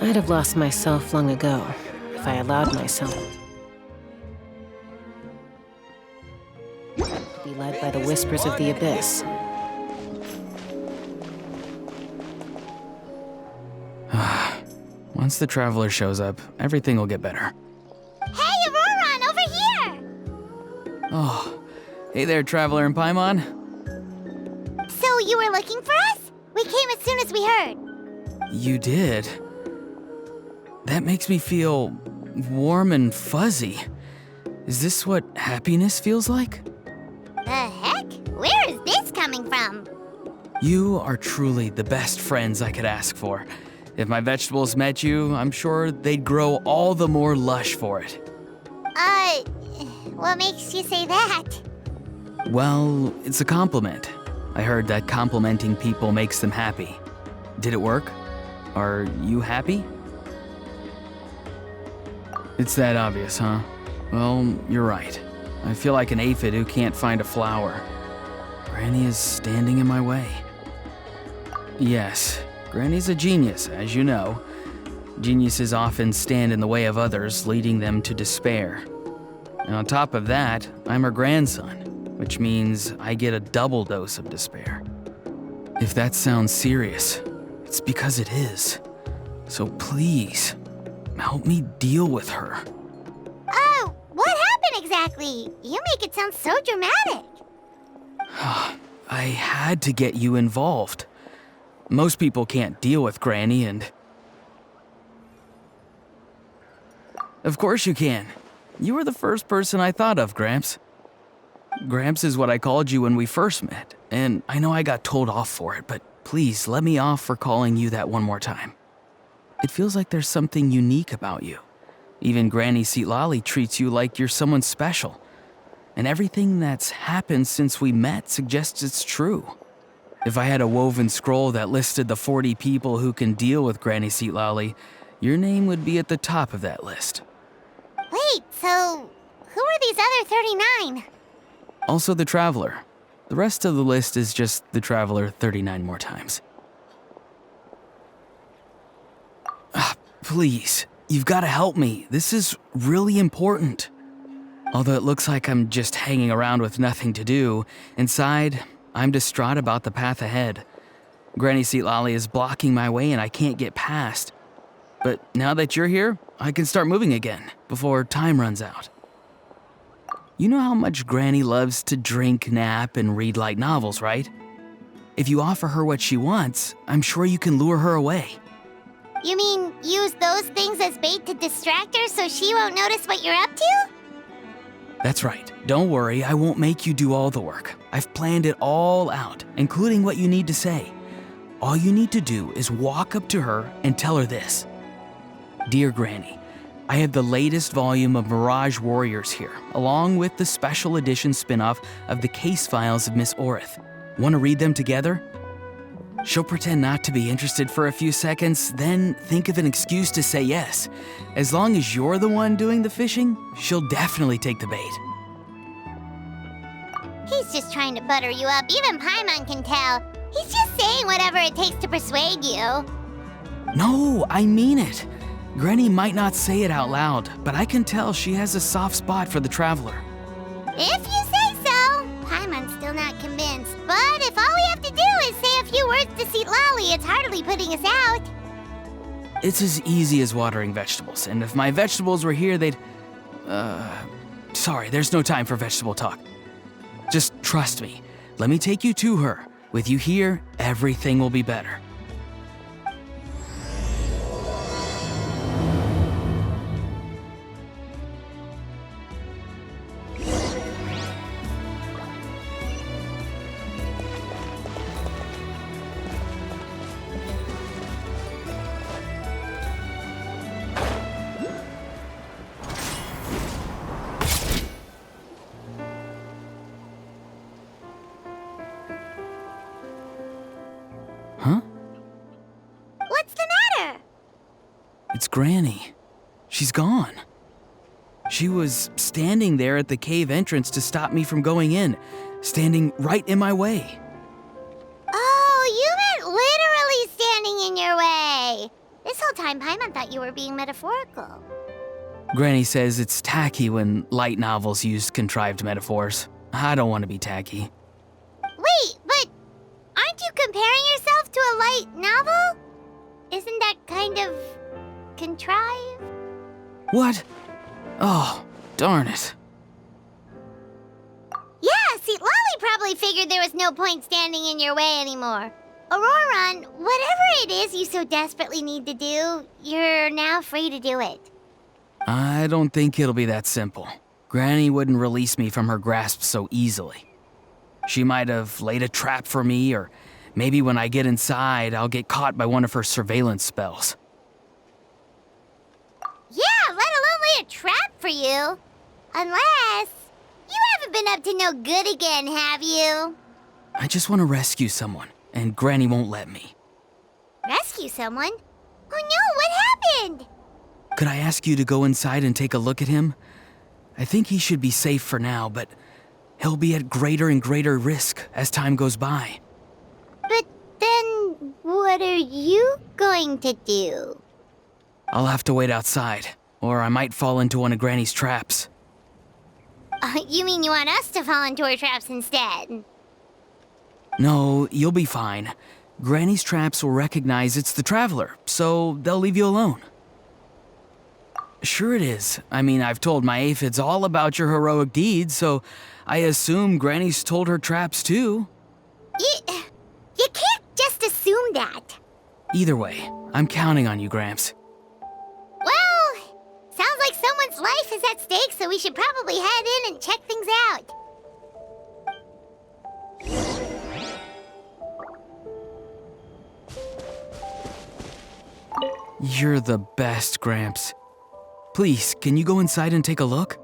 I'd have lost myself long ago if I allowed myself to be led by the whispers of the abyss. Once the Traveler shows up, everything will get better. Hey, Auroron, over here! Oh, hey there, Traveler and Paimon. So you were looking for us? We came as soon as we heard. You did? That makes me feel warm and fuzzy. Is this what happiness feels like? The heck? Where is this coming from? You are truly the best friends I could ask for. If my vegetables met you, I'm sure they'd grow all the more lush for it. What makes you say that? Well, it's a compliment. I heard that complimenting people makes them happy. Did it work? Are you happy? It's that obvious, huh? Well, you're right. I feel like an aphid who can't find a flower. Granny is standing in my way. Yes, Granny's a genius, as you know. Geniuses often stand in the way of others, leading them to despair. And on top of that, I'm her grandson, which means I get a double dose of despair. If that sounds serious, it's because it is. So please, help me deal with her. Oh, what happened exactly? You make it sound so dramatic. I had to get you involved. Most people can't deal with Granny and... Of course you can. You were the first person I thought of, Gramps. Gramps is what I called you when we first met, and I know I got told off for it, but please let me off for calling you that one more time. It feels like there's something unique about you. Even Granny Citlali treats you like you're someone special. And everything that's happened since we met suggests it's true. If I had a woven scroll that listed the 40 people who can deal with Granny Citlali, your name would be at the top of that list. Wait, so who are these other 39? Also the Traveler. The rest of the list is just the Traveler 39 more times. Please, you've got to help me. This is really important. Although it looks like I'm just hanging around with nothing to do, inside, I'm distraught about the path ahead. Granny Citlali is blocking my way and I can't get past. But now that you're here, I can start moving again, before time runs out. You know how much Granny loves to drink, nap, and read light novels, right? If you offer her what she wants, I'm sure you can lure her away. You mean use those things as bait to distract her so she won't notice what you're up to? That's right. Don't worry, I won't make you do all the work. I've planned it all out, including what you need to say. All you need to do is walk up to her and tell her this. Dear Granny, I have the latest volume of Mirage Warriors here, along with the special edition spin-off of the Case Files of Miss Orith. Want to read them together? She'll pretend not to be interested for a few seconds, then think of an excuse to say yes. As long as you're the one doing the fishing, she'll definitely take the bait. He's just trying to butter you up. Even Paimon can tell. He's just saying whatever it takes to persuade you. No, I mean it. Granny might not say it out loud, but I can tell she has a soft spot for the Traveler. If you say so. Paimon's still not convinced, but if all we have to do is say a few words to citlali, it's hardly putting us out. It's as easy as watering vegetables, and if my vegetables were here, they'd... Sorry, there's no time for vegetable talk. Just trust me. Let me take you to her. With you here, everything will be better. Huh? What's the matter? It's Granny. She's gone. She was standing there at the cave entrance to stop me from going in, standing right in my way. Oh, you meant literally standing in your way. This whole time Paimon thought you were being metaphorical. Granny says it's tacky when light novels use contrived metaphors. I don't want to be tacky. Wait, but aren't you comparing yourself to a light novel? Isn't that kind of contrived? What? Oh, darn it. Yeah, citlali probably figured there was no point standing in your way anymore. Auroran, whatever it is you so desperately need to do, you're now free to do it. I don't think it'll be that simple. Granny wouldn't release me from her grasp so easily. She might have laid a trap for me, or maybe when I get inside, I'll get caught by one of her surveillance spells. Yeah, let alone lay a trap for you. Unless you haven't been up to no good again, have you? I just want to rescue someone, and Granny won't let me. Rescue someone? Oh no, what happened? Could I ask you to go inside and take a look at him? I think he should be safe for now, but he'll be at greater and greater risk as time goes by. But then, what are you going to do? I'll have to wait outside, or I might fall into one of Granny's traps. You mean you want us to fall into her traps instead? No, you'll be fine. Granny's traps will recognize it's the Traveler, so they'll leave you alone. Sure it is. I mean, I've told my aphids all about your heroic deeds, so I assume Granny's told her traps too. You can't just assume that. Either way, I'm counting on you, Gramps. Well, sounds like someone's life is at stake, so we should probably head in and check things out. You're the best, Gramps. Please, can you go inside and take a look?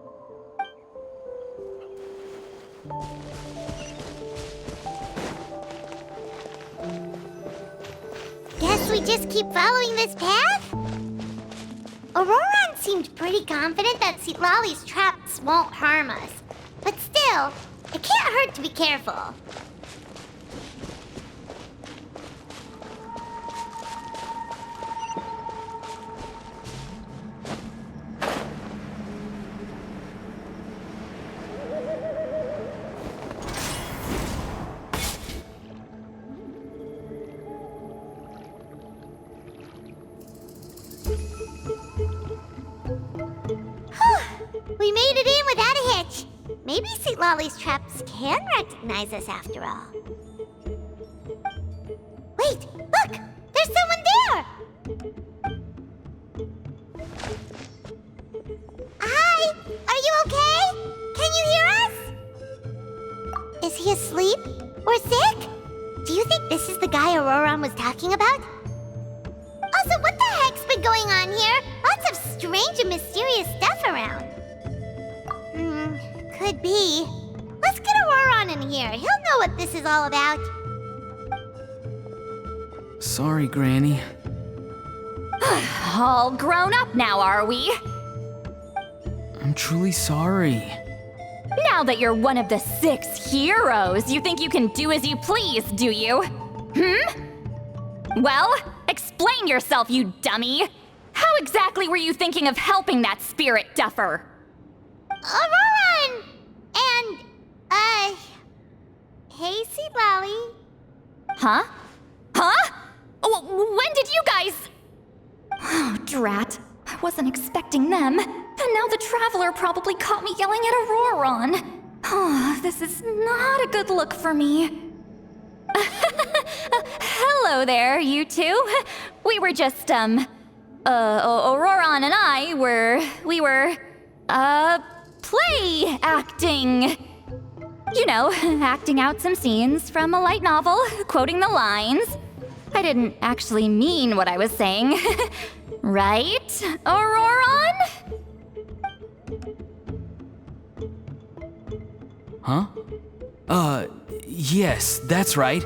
Guess we just keep following this path? Auroran seemed pretty confident that citlali's traps won't harm us. But still, it can't hurt to be careful. We made it in without a hitch. Maybe citlali's traps can recognize us after all. Wait, look! There's someone there! Hi! Are you okay? Can you hear us? Is he asleep? Or sick? Do you think this is the guy Auroran was talking about? Also, what the heck's been going on here? Lots of strange and mysterious stuff around. Could be. Let's get Auroran in here. He'll know what this is all about. Sorry, Granny. All grown up now, are we? I'm truly sorry. Now that you're one of the 6 heroes, you think you can do as you please, do you? Well, explain yourself, you dummy! How exactly were you thinking of helping that spirit duffer? Auroran! And, hey, citlali. Huh? When did you guys... Oh, drat. I wasn't expecting them. And now the Traveler probably caught me yelling at Auroran. Oh, this is not a good look for me. Hello there, you two. We were just, Auroran and I we were, play acting. You know, acting out some scenes from a light novel, quoting the lines. I didn't actually mean what I was saying. Right, Auroran? Huh? Yes, that's right.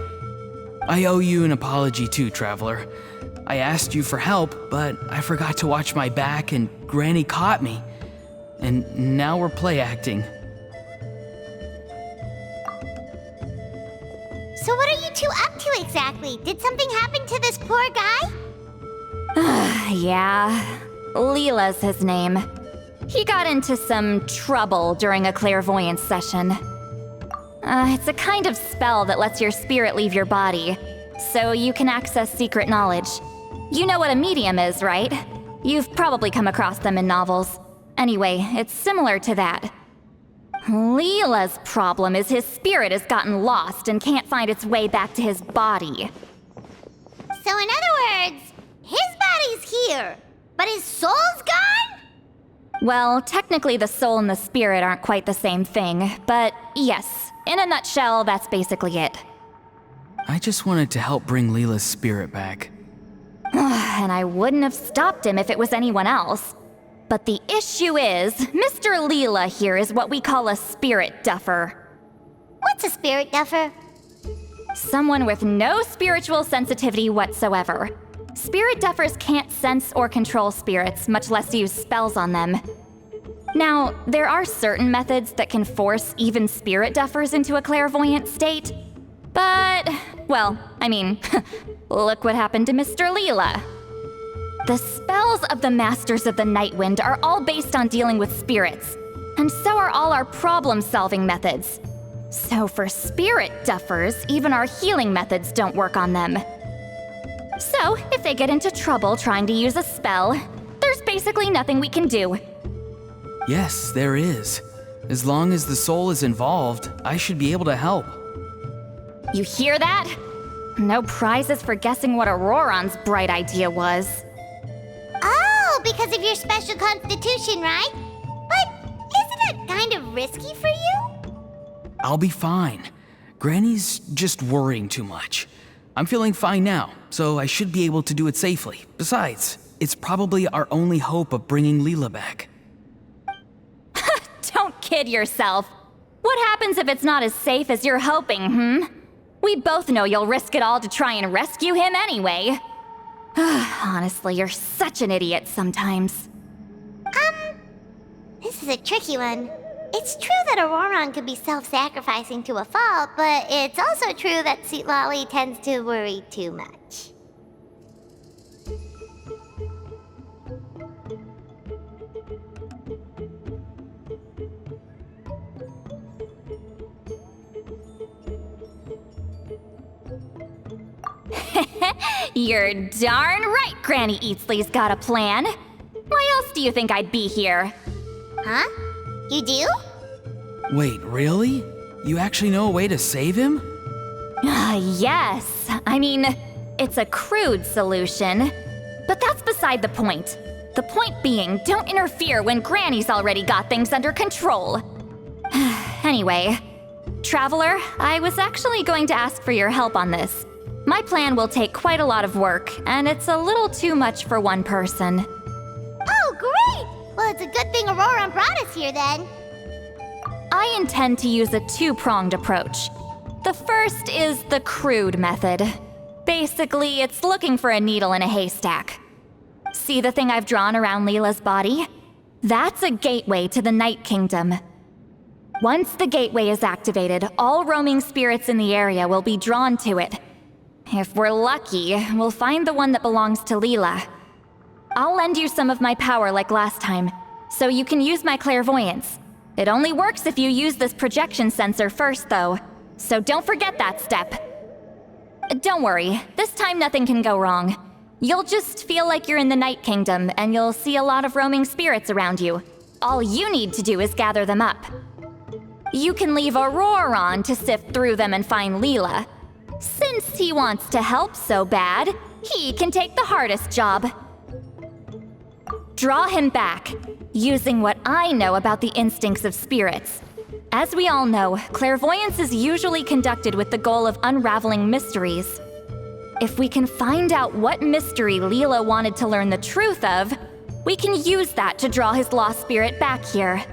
I owe you an apology too, Traveler. I asked you for help, but I forgot to watch my back and Granny caught me. And now we're play acting. So what are you two up to exactly? Did something happen to this poor guy? Yeah, Leela's his name. He got into some trouble during a clairvoyance session. It's a kind of spell that lets your spirit leave your body, so you can access secret knowledge. You know what a medium is, right? You've probably come across them in novels. Anyway, it's similar to that. Leela's problem is his spirit has gotten lost and can't find its way back to his body. So in other words, his body's here, but his soul's gone? Well, technically the soul and the spirit aren't quite the same thing, but yes, in a nutshell, that's basically it. I just wanted to help bring Leela's spirit back. And I wouldn't have stopped him if it was anyone else. But the issue is, Mr. Leela here is what we call a spirit duffer. What's a spirit duffer? Someone with no spiritual sensitivity whatsoever. Spirit duffers can't sense or control spirits, much less use spells on them. Now, there are certain methods that can force even spirit duffers into a clairvoyant state. But, well, I mean, look what happened to Mr. Leela. The spells of the Masters of the Nightwind are all based on dealing with spirits, and so are all our problem-solving methods. So for spirit duffers, even our healing methods don't work on them. So, if they get into trouble trying to use a spell, there's basically nothing we can do. Yes, there is. As long as the soul is involved, I should be able to help. You hear that? No prizes for guessing what Auroron's bright idea was. Oh, because of your special constitution, right? But isn't that kind of risky for you? I'll be fine. Granny's just worrying too much. I'm feeling fine now, so I should be able to do it safely. Besides, it's probably our only hope of bringing Leela back. Don't kid yourself. What happens if it's not as safe as you're hoping, We both know you'll risk it all to try and rescue him anyway. Honestly, you're such an idiot sometimes. This is a tricky one. It's true that Auroron could be self-sacrificing to a fault, but it's also true that Citlali tends to worry too much. You're darn right Granny Eatsley's got a plan. Why else do you think I'd be here? Huh? You do? Wait, really? You actually know a way to save him? Yes. I mean, it's a crude solution. But that's beside the point. The point being, don't interfere when Granny's already got things under control. Anyway, Traveler, I was actually going to ask for your help on this. My plan will take quite a lot of work, and it's a little too much for one person. Oh, great! Well, it's a good thing Auroron brought us here then. I intend to use a two-pronged approach. The first is the crude method. Basically, it's looking for a needle in a haystack. See the thing I've drawn around Leela's body? That's a gateway to the Night Kingdom. Once the gateway is activated, all roaming spirits in the area will be drawn to it. If we're lucky, we'll find the one that belongs to Leela. I'll lend you some of my power like last time, so you can use my clairvoyance. It only works if you use this projection sensor first, though, so don't forget that step. Don't worry, this time nothing can go wrong. You'll just feel like you're in the Night Kingdom, and you'll see a lot of roaming spirits around you. All you need to do is gather them up. You can leave Auroron to sift through them and find Leela. Since he wants to help so bad, he can take the hardest job. Draw him back, using what I know about the instincts of spirits. As we all know, clairvoyance is usually conducted with the goal of unraveling mysteries. If we can find out what mystery Leela wanted to learn the truth of, we can use that to draw his lost spirit back here.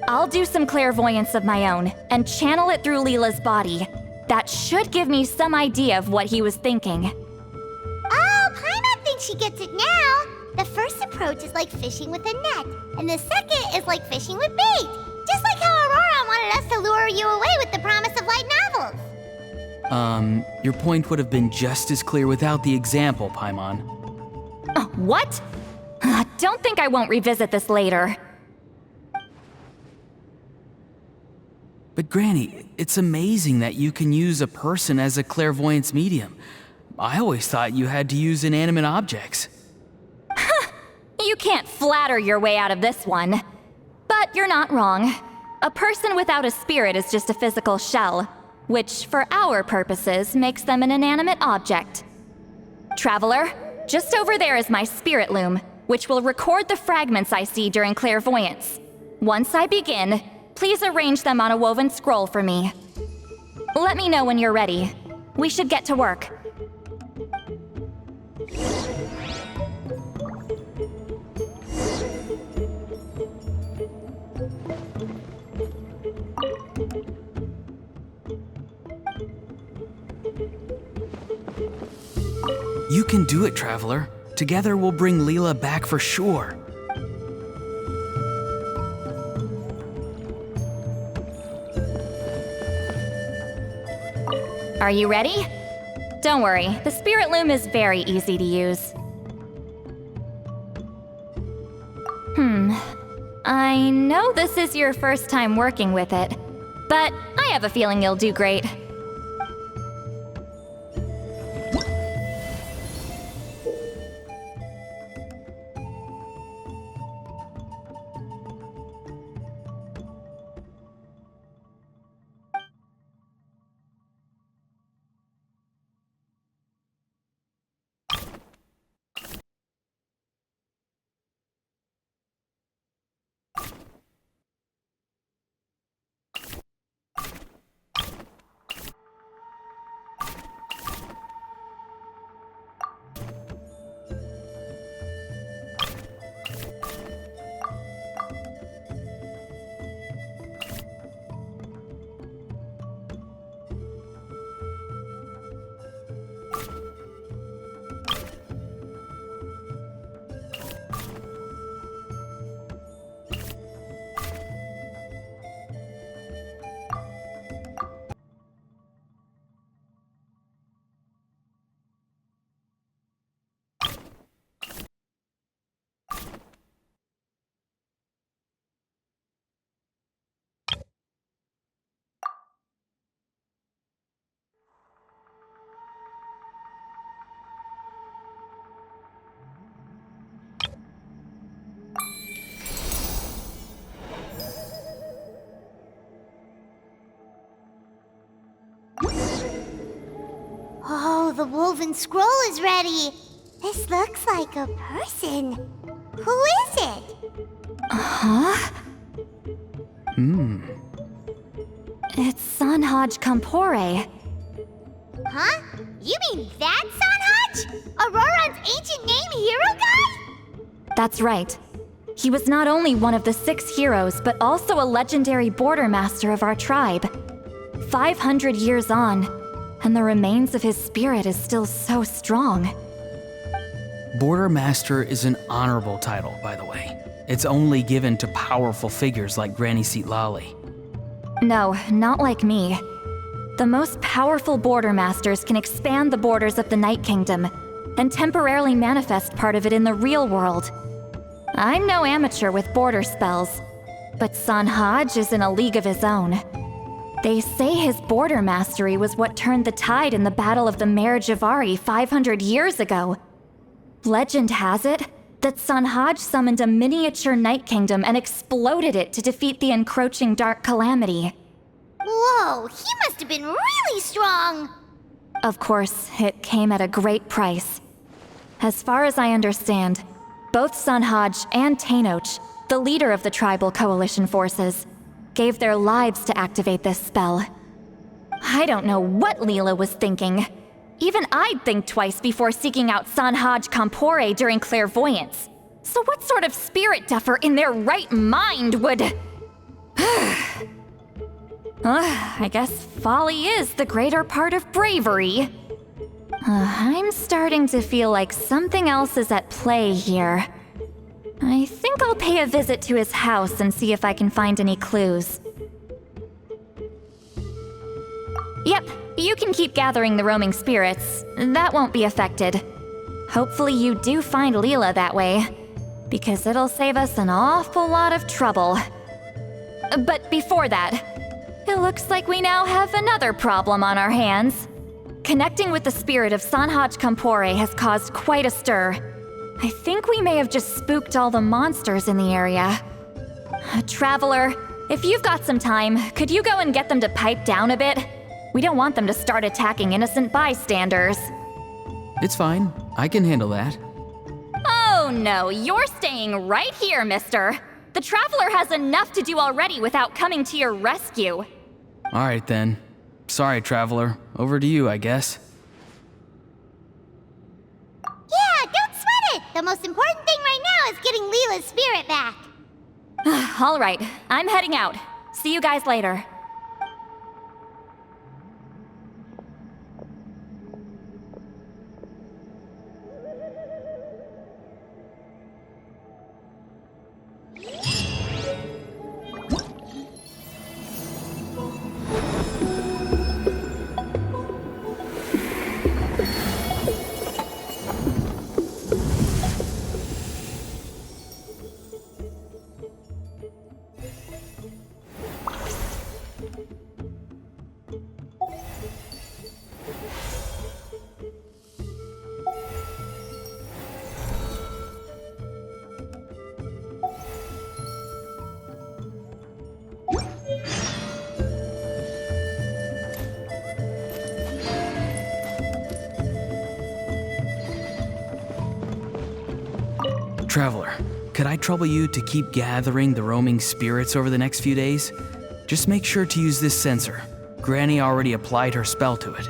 I'll do some clairvoyance of my own and channel it through Leela's body. That should give me some idea of what he was thinking. Oh, Paimon thinks she gets it now. The first approach is like fishing with a net, and the second is like fishing with bait. Just like how Auroron wanted us to lure you away with the promise of light novels. Your point would have been just as clear without the example, Paimon. Oh, What? Don't think I won't revisit this later. But Granny, it's amazing that you can use a person as a clairvoyance medium. I always thought you had to use inanimate objects. You can't flatter your way out of this one. But you're not wrong. A person without a spirit is just a physical shell, which for our purposes makes them an inanimate object. Traveler, just over there is my spirit loom, which will record the fragments I see during clairvoyance. Once I begin, please arrange them on a woven scroll for me. Let me know when you're ready. We should get to work. You can do it, Traveler. Together we'll bring Leela back for sure. Are you ready? Don't worry, the spirit loom is very easy to use. I know this is your first time working with it, but I have a feeling you'll do great. Oh, the woven scroll is ready. This looks like a person. Who is it? Huh? It's Sanhaj Kampore. Huh? You mean that Sanhaj? Auroran's ancient name hero guy? That's right. He was not only one of the 6 heroes, but also a legendary border master of our tribe. 500 years on, and the remains of his spirit is still so strong. Border Master is an honorable title, by the way. It's only given to powerful figures like Granny Citlali. No, not like me. The most powerful border masters can expand the borders of the Night Kingdom and temporarily manifest part of it in the real world. I'm no amateur with border spells, but Sanhaj is in a league of his own. They say his border mastery was what turned the tide in the Battle of the Mare Javari 500 years ago. Legend has it that Sanhaj summoned a miniature Night Kingdom and exploded it to defeat the encroaching Dark Calamity. Whoa, he must have been really strong! Of course, it came at a great price. As far as I understand, both Sanhaj and Tainoch, the leader of the tribal coalition forces, gave their lives to activate this spell. I don't know what Leela was thinking. Even I'd think twice before seeking out Sanhaj Kampore during clairvoyance. So what sort of spirit duffer in their right mind would... I guess folly is the greater part of bravery. I'm starting to feel like something else is at play here. I think I'll pay a visit to his house and see if I can find any clues. Yep, you can keep gathering the roaming spirits. That won't be affected. Hopefully you do find Leela that way, because it'll save us an awful lot of trouble. But before that, it looks like we now have another problem on our hands. Connecting with the spirit of Sanhaj Kampore has caused quite a stir. I think we may have just spooked all the monsters in the area. Traveler, if you've got some time, could you go and get them to pipe down a bit? We don't want them to start attacking innocent bystanders. It's fine. I can handle that. Oh no, you're staying right here, mister. The Traveler has enough to do already without coming to your rescue. Alright then. Sorry, Traveler. Over to you, I guess. Yeah, don't sweat it! The most important thing right now is getting Leela's spirit back. All right, I'm heading out. See you guys later. Traveler, could I trouble you to keep gathering the roaming spirits over the next few days? Just make sure to use this sensor. Granny already applied her spell to it.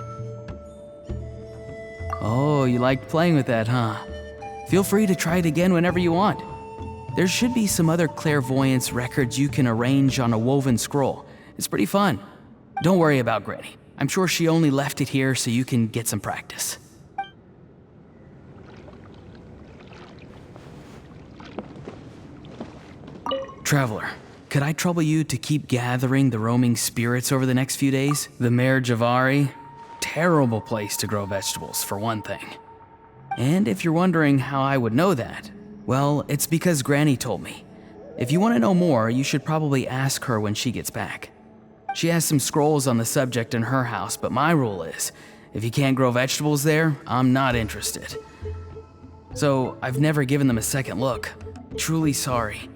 Oh, you liked playing with that, huh? Feel free to try it again whenever you want. There should be some other clairvoyance records you can arrange on a woven scroll. It's pretty fun. Don't worry about Granny. I'm sure she only left it here so you can get some practice. Traveler, could I trouble you to keep gathering the roaming spirits over the next few days? The Mare Javari? Terrible place to grow vegetables, for one thing. And if you're wondering how I would know that, well, it's because Granny told me. If you want to know more, you should probably ask her when she gets back. She has some scrolls on the subject in her house, but my rule is, if you can't grow vegetables there, I'm not interested. So I've never given them a second look. Truly sorry.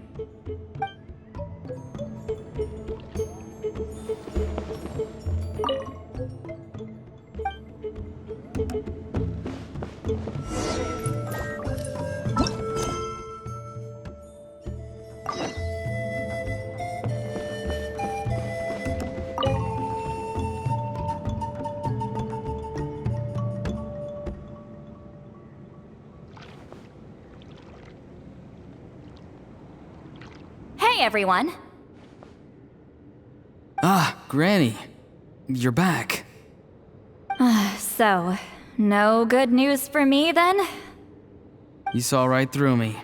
Hey everyone. Ah, Granny. You're back. So, no good news for me then? You saw right through me.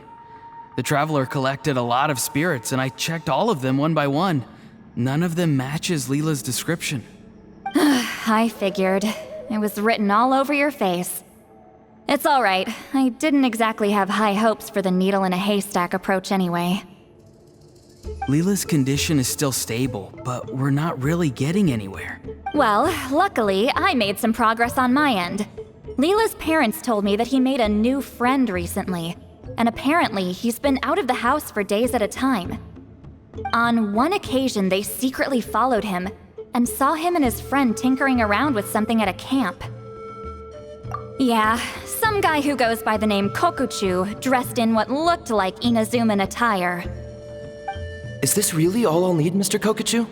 The Traveler collected a lot of spirits, and I checked all of them one by one. None of them matches Leela's description. I figured. It was written all over your face. It's alright. I didn't exactly have high hopes for the needle in a haystack approach anyway. Leela's condition is still stable, but we're not really getting anywhere. Well, luckily, I made some progress on my end. Leela's parents told me that he made a new friend recently, and apparently he's been out of the house for days at a time. On one occasion, they secretly followed him and saw him and his friend tinkering around with something at a camp. Yeah, some guy who goes by the name Kokuchu, dressed in what looked like Inazuman attire. Is this really all I'll need, Mr. Kokuchu?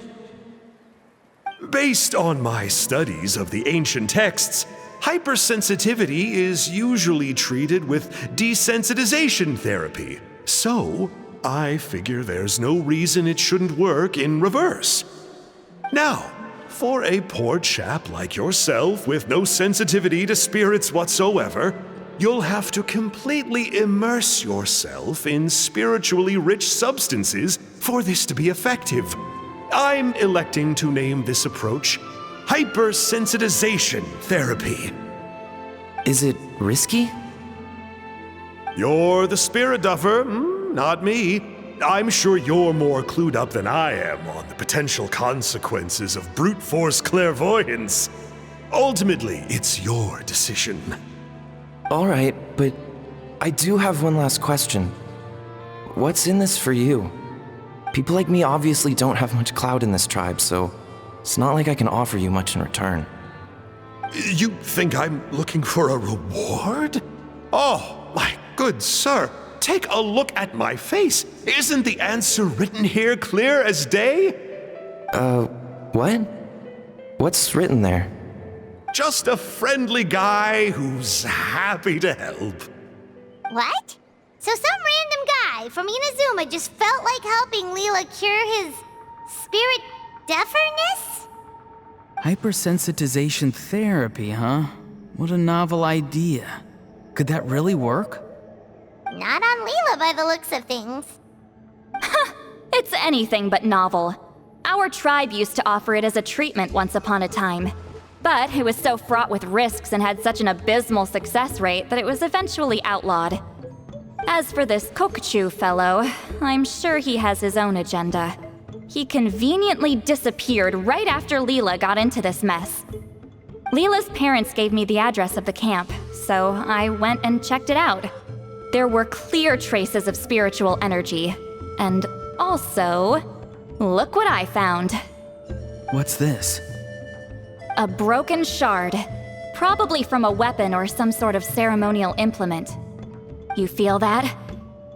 Based on my studies of the ancient texts, hypersensitivity is usually treated with desensitization therapy. So, I figure there's no reason it shouldn't work in reverse. Now, for a poor chap like yourself with no sensitivity to spirits whatsoever, you'll have to completely immerse yourself in spiritually rich substances for this to be effective. I'm electing to name this approach hypersensitization therapy. Is it risky? You're the spirit duffer, not me. I'm sure you're more clued up than I am on the potential consequences of brute force clairvoyance. Ultimately, it's your decision. All right, but I do have one last question. What's in this for you? People like me obviously don't have much clout in this tribe, so it's not like I can offer you much in return. You think I'm looking for a reward? Oh, my good sir, take a look at my face. Isn't the answer written here clear as day? What? What's written there? Just a friendly guy who's happy to help. What? So some random guy from Inazuma just felt like helping Leela cure his spirit deaferness? Hypersensitization therapy, huh? What a novel idea. Could that really work? Not on Leela by the looks of things. It's anything but novel. Our tribe used to offer it as a treatment once upon a time. But it was so fraught with risks and had such an abysmal success rate that it was eventually outlawed. As for this Kokuchu fellow, I'm sure he has his own agenda. He conveniently disappeared right after Leela got into this mess. Leela's parents gave me the address of the camp, so I went and checked it out. There were clear traces of spiritual energy. And also, look what I found. What's this? A broken shard, probably from a weapon or some sort of ceremonial implement. You feel that?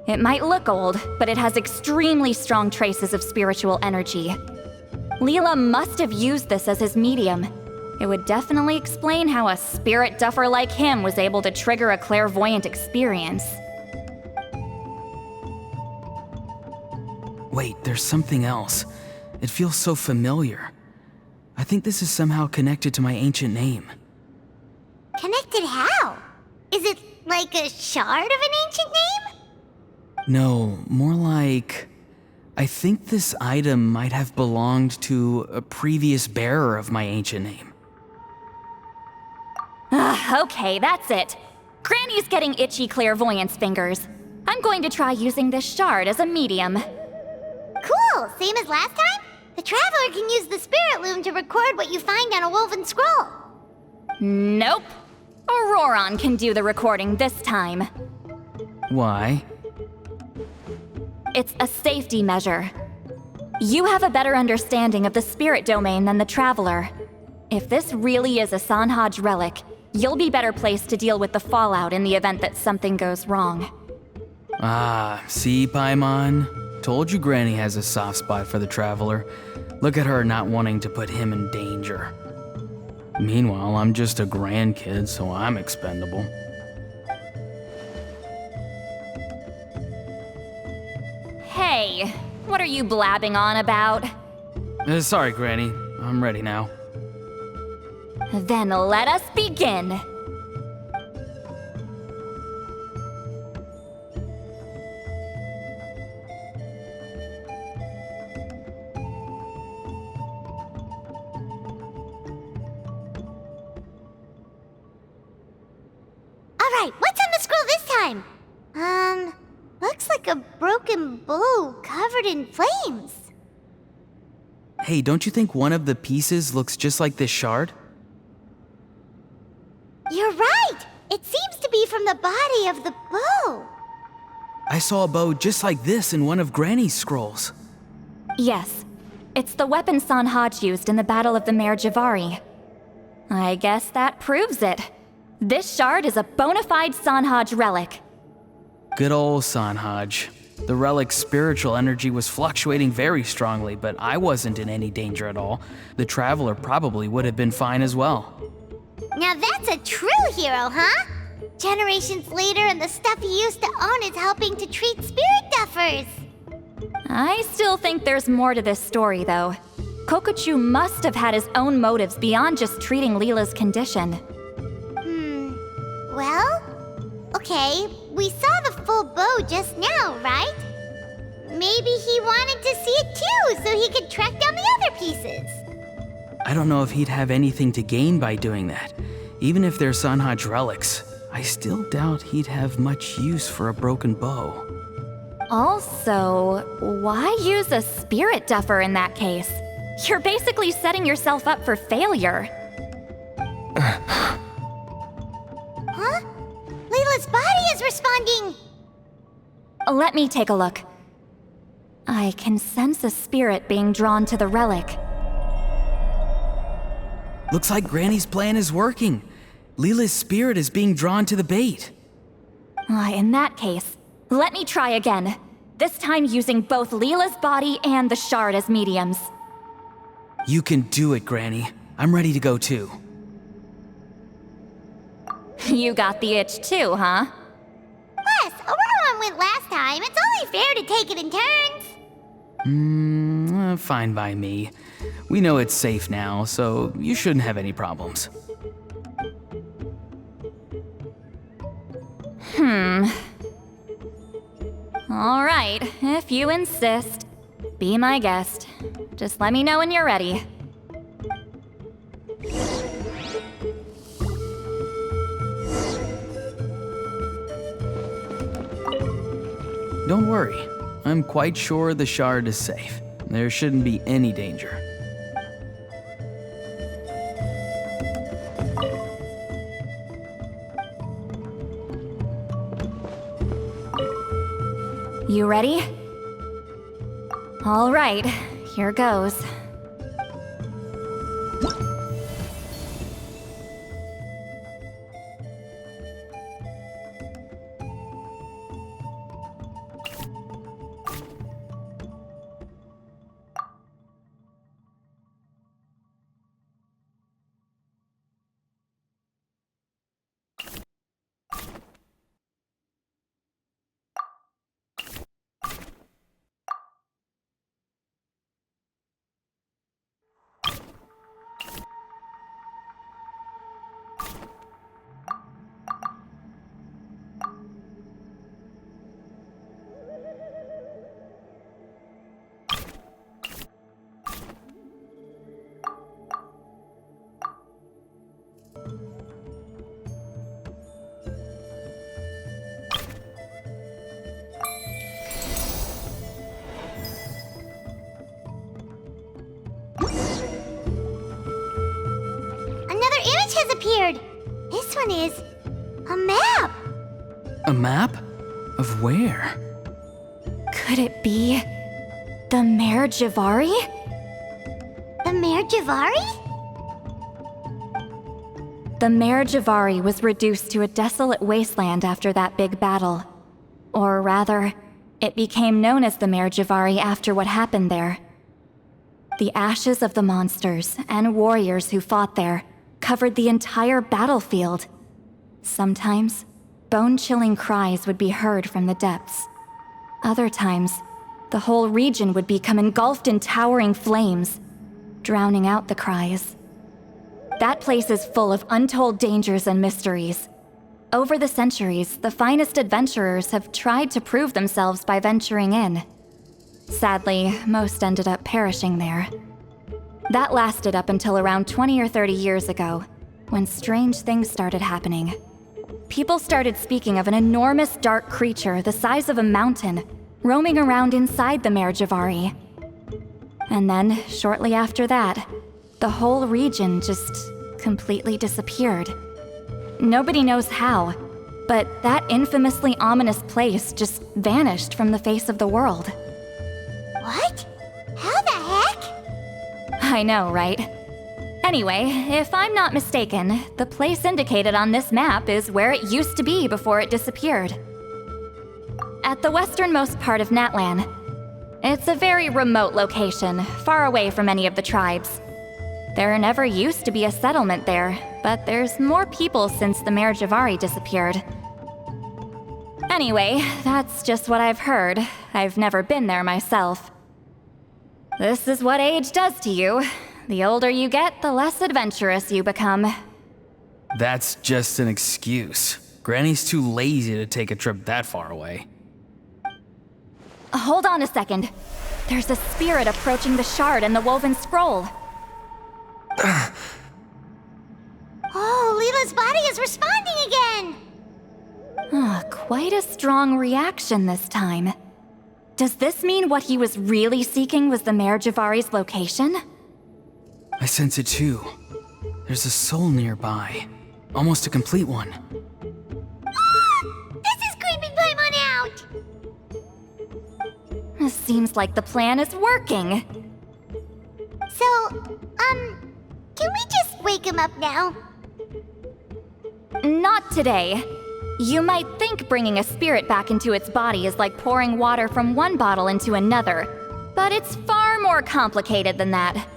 It might look old, but it has extremely strong traces of spiritual energy. Leela must have used this as his medium. It would definitely explain how a spirit duffer like him was able to trigger a clairvoyant experience. Wait, there's something else. It feels so familiar. I think this is somehow connected to my ancient name. Connected how? Is it like a shard of an ancient name? No, more like... I think this item might have belonged to a previous bearer of my ancient name. Okay, that's it. Granny's getting itchy clairvoyance fingers. I'm going to try using this shard as a medium. Cool, same as last time? The Traveler can use the Spirit Loom to record what you find on a woven scroll. Nope. Auroron can do the recording this time. Why? It's a safety measure. You have a better understanding of the spirit domain than the Traveler. If this really is a Sanhaj relic, you'll be better placed to deal with the fallout in the event that something goes wrong. Ah, see, Paimon? Told you Granny has a soft spot for the Traveler. Look at her not wanting to put him in danger. Meanwhile, I'm just a grandkid, so I'm expendable. Hey, what are you blabbing on about? Sorry, Granny. I'm ready now. Then let us begin. Alright, what's on the scroll this time? Looks like a broken bow covered in flames. Hey, don't you think one of the pieces looks just like this shard? You're right! It seems to be from the body of the bow. I saw a bow just like this in one of Granny's scrolls. Yes, it's the weapon Sanhaj used in the Battle of the Mare Javari. I guess that proves it. This shard is a bona fide Sanhaj relic. Good old Sanhaj. The relic's spiritual energy was fluctuating very strongly, but I wasn't in any danger at all. The Traveler probably would have been fine as well. Now that's a true hero, huh? Generations later and the stuff he used to own is helping to treat spirit duffers. I still think there's more to this story, though. Kokuchu must have had his own motives beyond just treating Leela's condition. Well, okay, we saw the full bow just now, right? Maybe he wanted to see it too, so he could track down the other pieces. I don't know if he'd have anything to gain by doing that, even if they're Sanhaj relics. I still doubt he'd have much use for a broken bow. Also, why use a spirit duffer in that case? You're basically setting yourself up for failure. Huh? Layla's body is responding! Let me take a look. I can sense a spirit being drawn to the relic. Looks like Granny's plan is working. Leela's spirit is being drawn to the bait. In that case, let me try again. This time using both Leela's body and the shard as mediums. You can do it, Granny. I'm ready to go too. You got the itch too, huh? Plus, Auroran went last time. It's only fair to take it in turns. Fine by me. We know it's safe now, so you shouldn't have any problems. All right, if you insist. Be my guest. Just let me know when you're ready. Don't worry. I'm quite sure the shard is safe. There shouldn't be any danger. You ready? All right, here goes. Another image has appeared. This one is a map. A map? Of where? Could it be the Mare Javari? The Mare Javari? The Mare Javari was reduced to a desolate wasteland after that big battle. Or rather, it became known as the Mare Javari after what happened there. The ashes of the monsters and warriors who fought there covered the entire battlefield. Sometimes, bone-chilling cries would be heard from the depths. Other times, the whole region would become engulfed in towering flames, drowning out the cries. That place is full of untold dangers and mysteries. Over the centuries, the finest adventurers have tried to prove themselves by venturing in. Sadly, most ended up perishing there. That lasted up until around 20 or 30 years ago, when strange things started happening. People started speaking of an enormous dark creature the size of a mountain, roaming around inside the Mare Javari. And then, shortly after that, the whole region just completely disappeared. Nobody knows how, but that infamously ominous place just vanished from the face of the world. What? How the heck? I know, right? Anyway, if I'm not mistaken, the place indicated on this map is where it used to be before it disappeared. At the westernmost part of Natlan. It's a very remote location, far away from any of the tribes. There never used to be a settlement there, but there's more people since the Mare Javari disappeared. Anyway, that's just what I've heard. I've never been there myself. This is what age does to you. The older you get, the less adventurous you become. That's just an excuse. Granny's too lazy to take a trip that far away. Hold on a second. There's a spirit approaching the shard and the woven scroll. Oh, Leela's body is responding again! Quite a strong reaction this time. Does this mean what he was really seeking was the Mare Javari's location? I sense it too. There's a soul nearby. Almost a complete one. This is creeping Paimon out! This seems like the plan is working. So, can we just wake him up now? Not today. You might think bringing a spirit back into its body is like pouring water from one bottle into another, but it's far more complicated than that.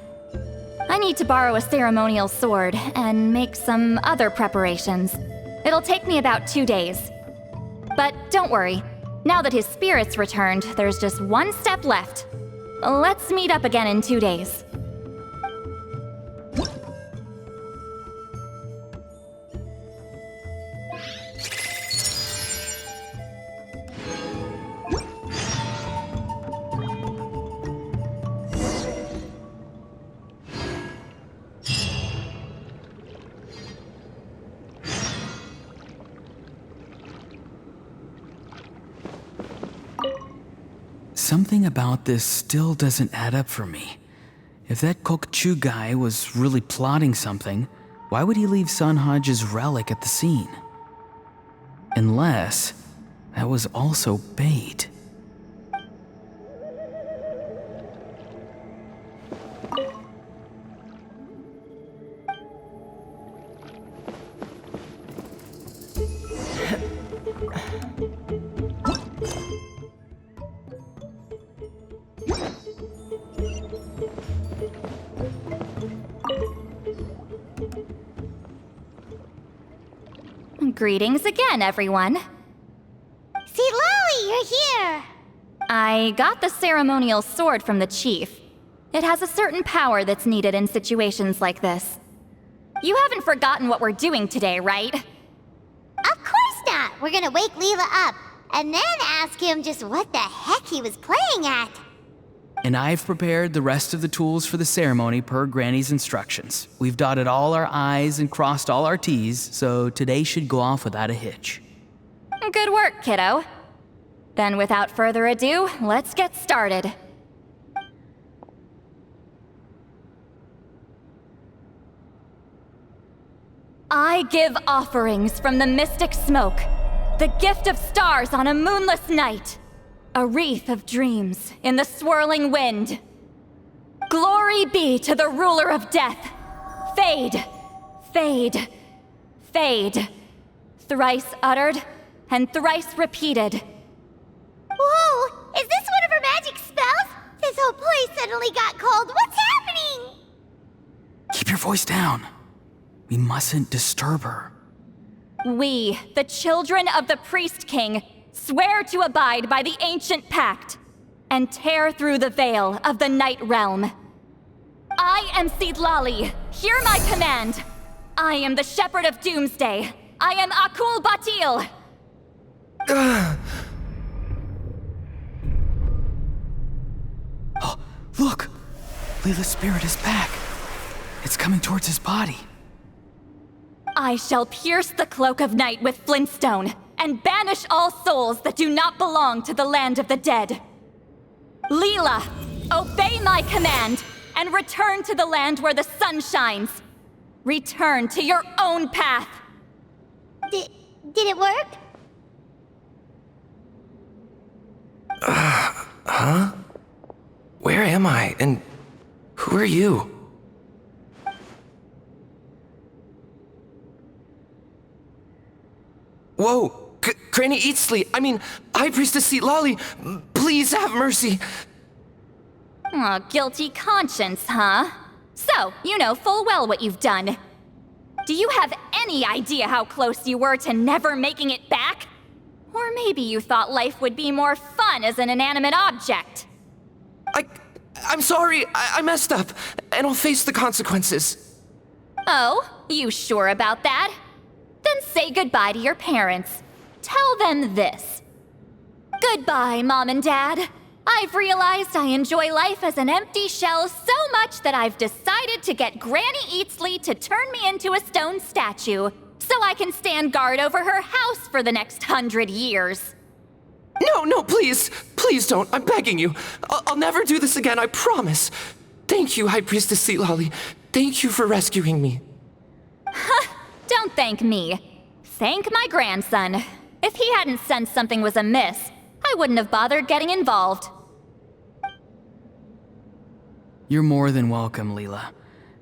I need to borrow a ceremonial sword and make some other preparations. It'll take me about 2 days. But don't worry, now that his spirit's returned, there's just one step left. Let's meet up again in 2 days. Something about this still doesn't add up for me. If that Kokchu guy was really plotting something, why would he leave Sanhage's relic at the scene? Unless that was also bait. Greetings again, everyone. Citlali, you're here! I got the ceremonial sword from the chief. It has a certain power that's needed in situations like this. You haven't forgotten what we're doing today, right? Of course not! We're gonna wake Leela up, and then ask him just what the heck he was playing at. And I've prepared the rest of the tools for the ceremony per Granny's instructions. We've dotted all our I's and crossed all our T's, so today should go off without a hitch. Good work, kiddo. Then without further ado, let's get started. I give offerings from the mystic smoke, the gift of stars on a moonless night. A wreath of dreams in the swirling wind. Glory be to the ruler of death. Fade, fade, fade. Thrice uttered and thrice repeated. Whoa! Is this one of her magic spells? This whole place suddenly got cold. What's happening? Keep your voice down. We mustn't disturb her. We, the children of the Priest King, swear to abide by the ancient pact and tear through the veil of the Night Realm. I am citlali. Hear my command. I am the Shepherd of Doomsday. I am Akul Batil. Oh, look! Leela's spirit is back. It's coming towards his body. I shall pierce the cloak of night with flintstone and banish all souls that do not belong to the land of the dead. Leela, obey my command and return to the land where the sun shines. Return to your own path. Did it work? Huh? Where am I? And who are you? Whoa! Granny Eatsley, High Priestess Citlali, please have mercy! Aw, guilty conscience, huh? So, you know full well what you've done. Do you have any idea how close you were to never making it back? Or maybe you thought life would be more fun as an inanimate object. I'm sorry, I messed up, and I'll face the consequences. Oh, you sure about that? Then say goodbye to your parents. Tell them this. Goodbye, Mom and Dad. I've realized I enjoy life as an empty shell so much that I've decided to get Granny Eatsley to turn me into a stone statue, so I can stand guard over her house for the next 100 years. No, please. Please don't. I'm begging you. I'll never do this again, I promise. Thank you, High Priestess Citlali. Thank you for rescuing me. Don't thank me. Thank my grandson. If he hadn't sensed something was amiss, I wouldn't have bothered getting involved. You're more than welcome, Leela.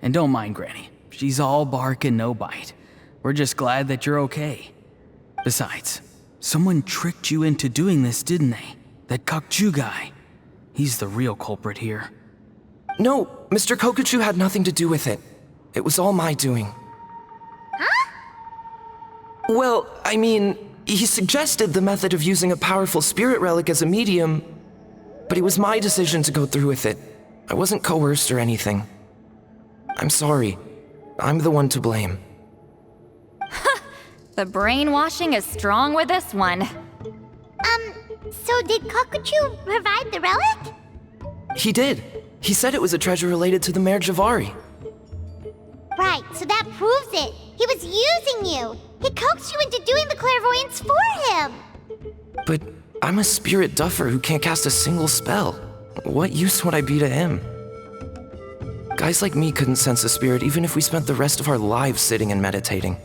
And don't mind Granny. She's all bark and no bite. We're just glad that you're okay. Besides, someone tricked you into doing this, didn't they? That Kokchu guy. He's the real culprit here. No, Mr. Kokuchu had nothing to do with it. It was all my doing. Huh? Well, I mean, he suggested the method of using a powerful spirit relic as a medium, but it was my decision to go through with it. I wasn't coerced or anything. I'm sorry. I'm the one to blame. The brainwashing is strong with this one. So did Kokuchu provide the relic? He did. He said it was a treasure related to the Mare Javari. Right, so that proves it. He was using you. He coaxed you into doing the clairvoyance for him. But I'm a spirit duffer who can't cast a single spell. What use would I be to him? Guys like me couldn't sense a spirit even if we spent the rest of our lives sitting and meditating.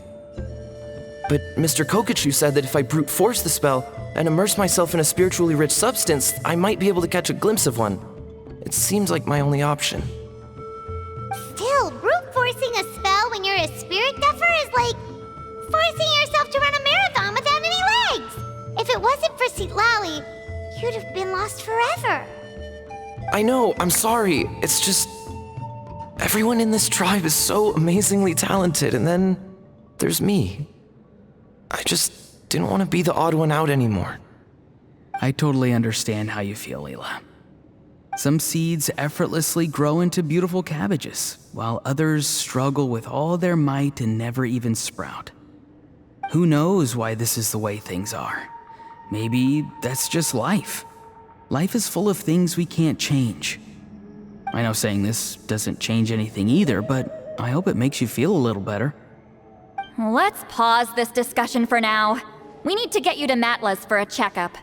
But Mr. Kokuchu said that if I brute force the spell and immerse myself in a spiritually rich substance, I might be able to catch a glimpse of one. It seems like my only option. Still, brute forcing a spell when you're a spirit duffer is like forcing yourself to run a marathon without any legs. If it wasn't for citlali, you'd have been lost forever. I know, I'm sorry. It's just... everyone in this tribe is so amazingly talented, and then there's me. I just didn't want to be the odd one out anymore. I totally understand how you feel, Leela. Some seeds effortlessly grow into beautiful cabbages, while others struggle with all their might and never even sprout. Who knows why this is the way things are? Maybe that's just life. Life is full of things we can't change. I know saying this doesn't change anything either, but I hope it makes you feel a little better. Let's pause this discussion for now. We need to get you to Matla's for a checkup.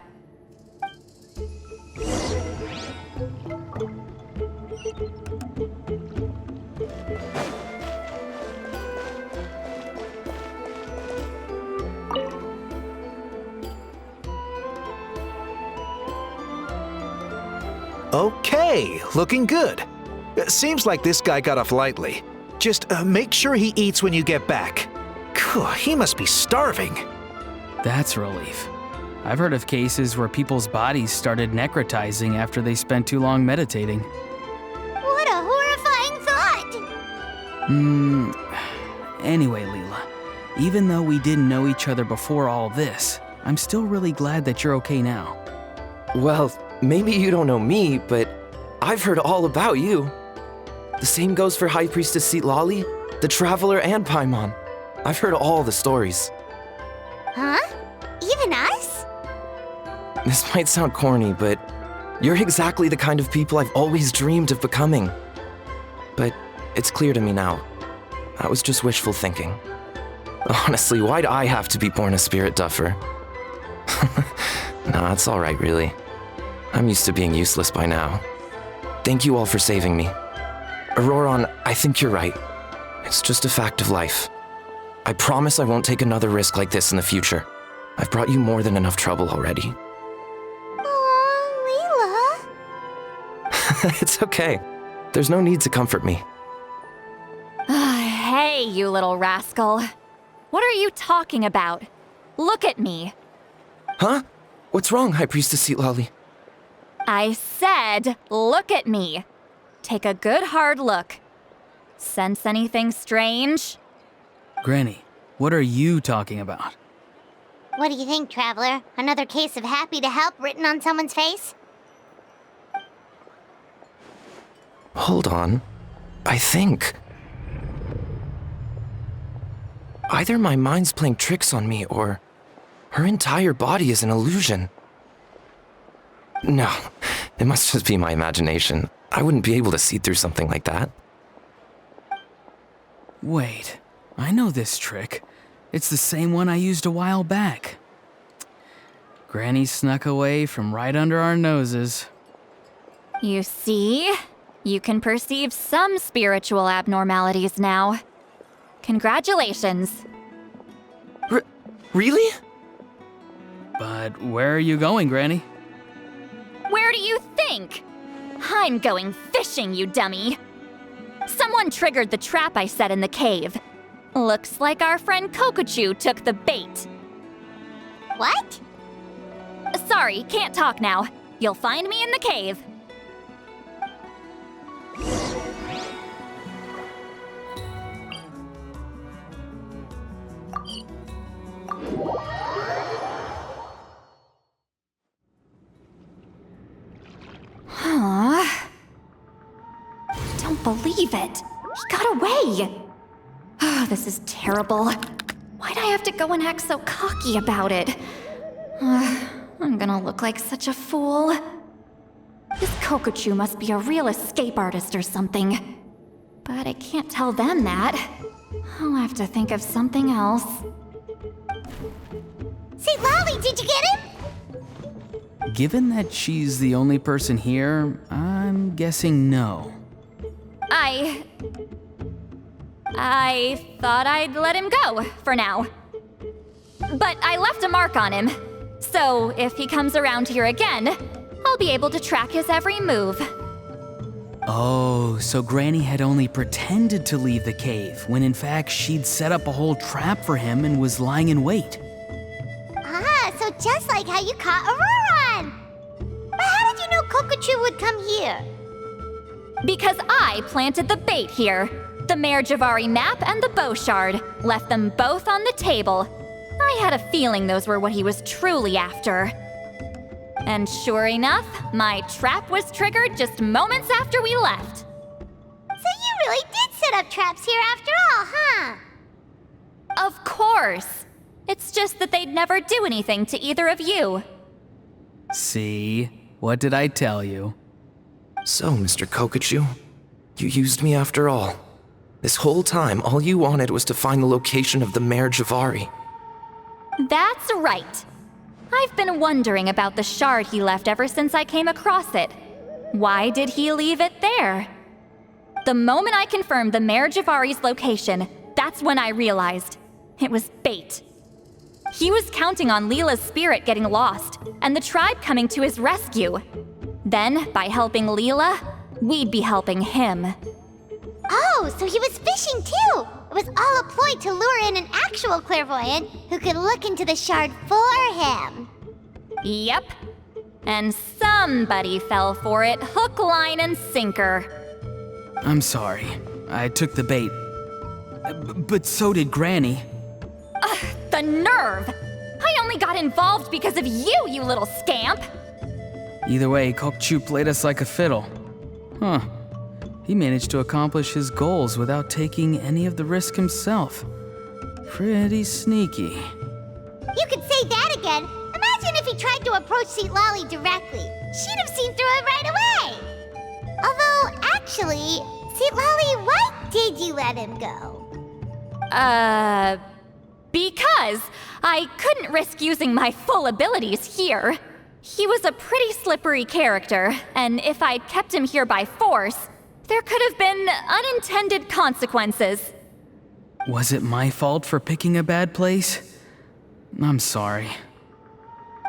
Okay, looking good. Seems like this guy got off lightly. Just make sure he eats when you get back. He must be starving. That's a relief. I've heard of cases where people's bodies started necrotizing after they spent too long meditating. What a horrifying thought! Anyway, Leela, even though we didn't know each other before all this, I'm still really glad that you're okay now. Well, maybe you don't know me, but I've heard all about you. The same goes for High Priestess Citlali, the Traveler, and Paimon. I've heard all the stories. Huh? Even us? This might sound corny, but you're exactly the kind of people I've always dreamed of becoming. But it's clear to me now. That was just wishful thinking. Honestly, why'd I have to be born a spirit duffer? Nah, it's alright, really. I'm used to being useless by now. Thank you all for saving me. Auroron, I think you're right. It's just a fact of life. I promise I won't take another risk like this in the future. I've brought you more than enough trouble already. Oh, Leela. It's okay. There's no need to comfort me. Hey, you little rascal. What are you talking about? Look at me. Huh? What's wrong, High Priestess Citlali? I said, look at me. Take a good hard look. Sense anything strange? Granny, what are you talking about? What do you think, Traveler? Another case of happy to help written on someone's face? Hold on. I think... either my mind's playing tricks on me, or her entire body is an illusion. No, it must just be my imagination. I wouldn't be able to see through something like that. Wait, I know this trick. It's the same one I used a while back. Granny snuck away from right under our noses. You see? You can perceive some spiritual abnormalities now. Congratulations. Really? But where are you going, Granny? Where do you think? I'm going fishing, you dummy. Someone triggered the trap I set in the cave. Looks like our friend Kokochu took the bait. What? Sorry, can't talk now. You'll find me in the cave. Don't believe it. He got away. Oh, this is terrible. Why'd I have to go and act so cocky about it? I'm gonna look like such a fool. This Kokochu must be a real escape artist or something. But I can't tell them that. I'll have to think of something else. Citlali, did you get him? Given that she's the only person here, I'm guessing no. I thought I'd let him go, for now. But I left a mark on him, so if he comes around here again, I'll be able to track his every move. Oh, so Granny had only pretended to leave the cave, when in fact she'd set up a whole trap for him and was lying in wait. Ah, so just like how you caught Auroran! But how did you know Kokochu would come here? Because I planted the bait here. The Mare Javari map and the bow shard. Left them both on the table. I had a feeling those were what he was truly after. And sure enough, my trap was triggered just moments after we left. So you really did set up traps here after all, huh? Of course. It's just that they'd never do anything to either of you. See? What did I tell you? So, Mr. Kokochu, you used me after all. This whole time, all you wanted was to find the location of the Mare Javari. That's right. I've been wondering about the shard he left ever since I came across it. Why did he leave it there? The moment I confirmed the Mare Javari's location, that's when I realized it was bait. He was counting on Leela's spirit getting lost and the tribe coming to his rescue. Then, by helping Leela, we'd be helping him. Oh, so he was fishing too! It was all a ploy to lure in an actual clairvoyant who could look into the shard for him. Yep. And somebody fell for it, hook, line, and sinker. I'm sorry. I took the bait. But so did Granny. The nerve! I only got involved because of you, you little scamp! Either way, Kokochu played us like a fiddle. Huh. He managed to accomplish his goals without taking any of the risk himself. Pretty sneaky. You could say that again. Imagine if he tried to approach Citlali directly. She'd have seen through it right away. Although, actually, Citlali, why did you let him go? Because I couldn't risk using my full abilities here. He was a pretty slippery character, and if I'd kept him here by force, there could have been unintended consequences. Was it my fault for picking a bad place? I'm sorry.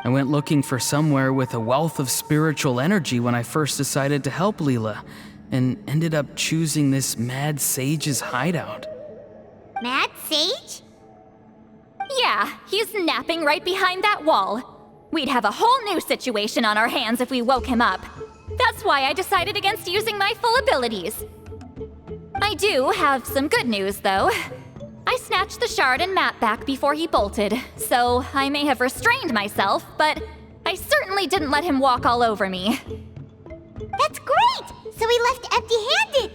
I went looking for somewhere with a wealth of spiritual energy when I first decided to help Leela, and ended up choosing this mad sage's hideout. Mad Sage? Yeah, he's napping right behind that wall. We'd have a whole new situation on our hands if we woke him up. That's why I decided against using my full abilities. I do have some good news, though. I snatched the shard and map back before he bolted, so I may have restrained myself, but I certainly didn't let him walk all over me. That's great! So he left empty-handed!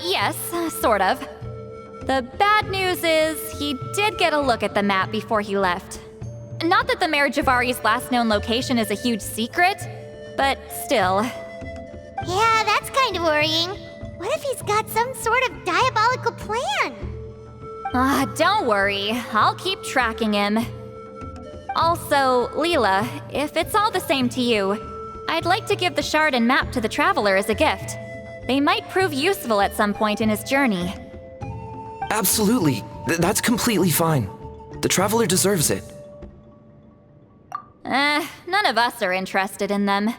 Yes, sort of. The bad news is he did get a look at the map before he left. Not that the Mare Javari's last known location is a huge secret, but still. Yeah, that's kind of worrying. What if he's got some sort of diabolical plan? Don't worry. I'll keep tracking him. Also, Leela, if it's all the same to you, I'd like to give the shard and map to the Traveler as a gift. They might prove useful at some point in his journey. Absolutely. That's completely fine. The Traveler deserves it. None of us are interested in them.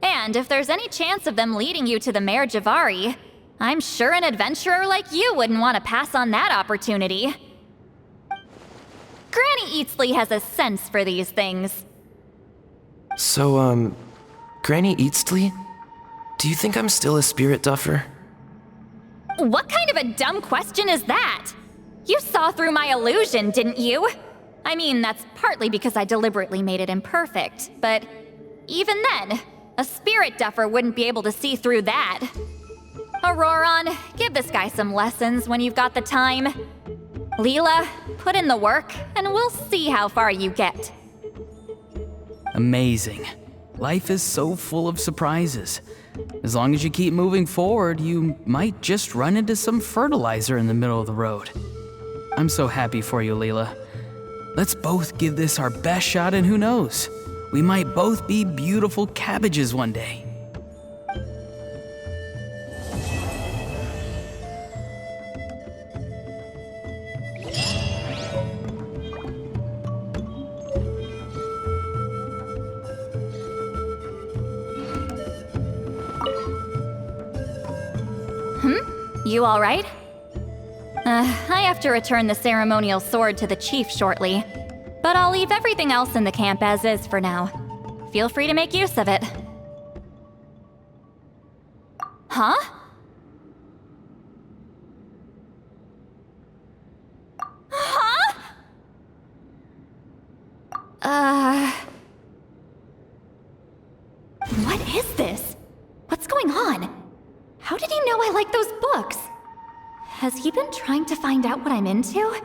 And if there's any chance of them leading you to the Mare Javari, I'm sure an adventurer like you wouldn't want to pass on that opportunity. Granny Eatsley has a sense for these things. So, Granny Eatsley? Do you think I'm still a spirit duffer? What kind of a dumb question is that? You saw through my illusion, didn't you? I mean, that's partly because I deliberately made it imperfect, but even then, a spirit duffer wouldn't be able to see through that. Auroron, give this guy some lessons when you've got the time. Leela, put in the work, and we'll see how far you get. Amazing. Life is so full of surprises. As long as you keep moving forward, you might just run into some fertilizer in the middle of the road. I'm so happy for you, Leela. Let's both give this our best shot, and who knows? We might both be beautiful cabbages one day. You all right? I have to return the ceremonial sword to the chief shortly, but I'll leave everything else in the camp as is for now. Feel free to make use of it. Huh? Huh? What is this? What's going on? How did he know I like those books? Has he been trying to find out what I'm into?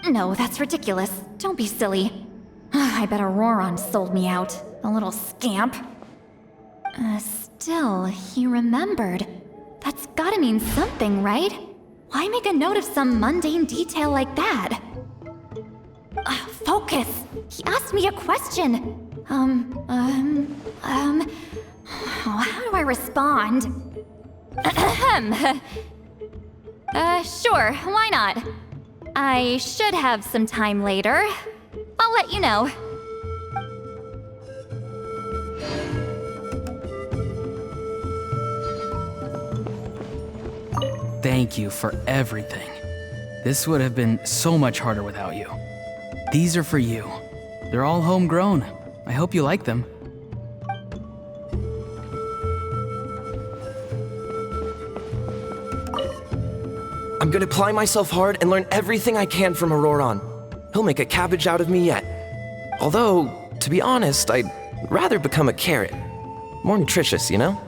No, that's ridiculous. Don't be silly. I bet Auroron sold me out. A little scamp. Still, he remembered. That's gotta mean something, right? Why make a note of some mundane detail like that? Focus! He asked me a question. How do I respond? Sure, why not? I should have some time later. I'll let you know. Thank you for everything. This would have been so much harder without you. These are for you. They're all homegrown. I hope you like them. I'm gonna apply myself hard and learn everything I can from Auroron. He'll make a cabbage out of me yet. Although, to be honest, I'd rather become a carrot. More nutritious, you know?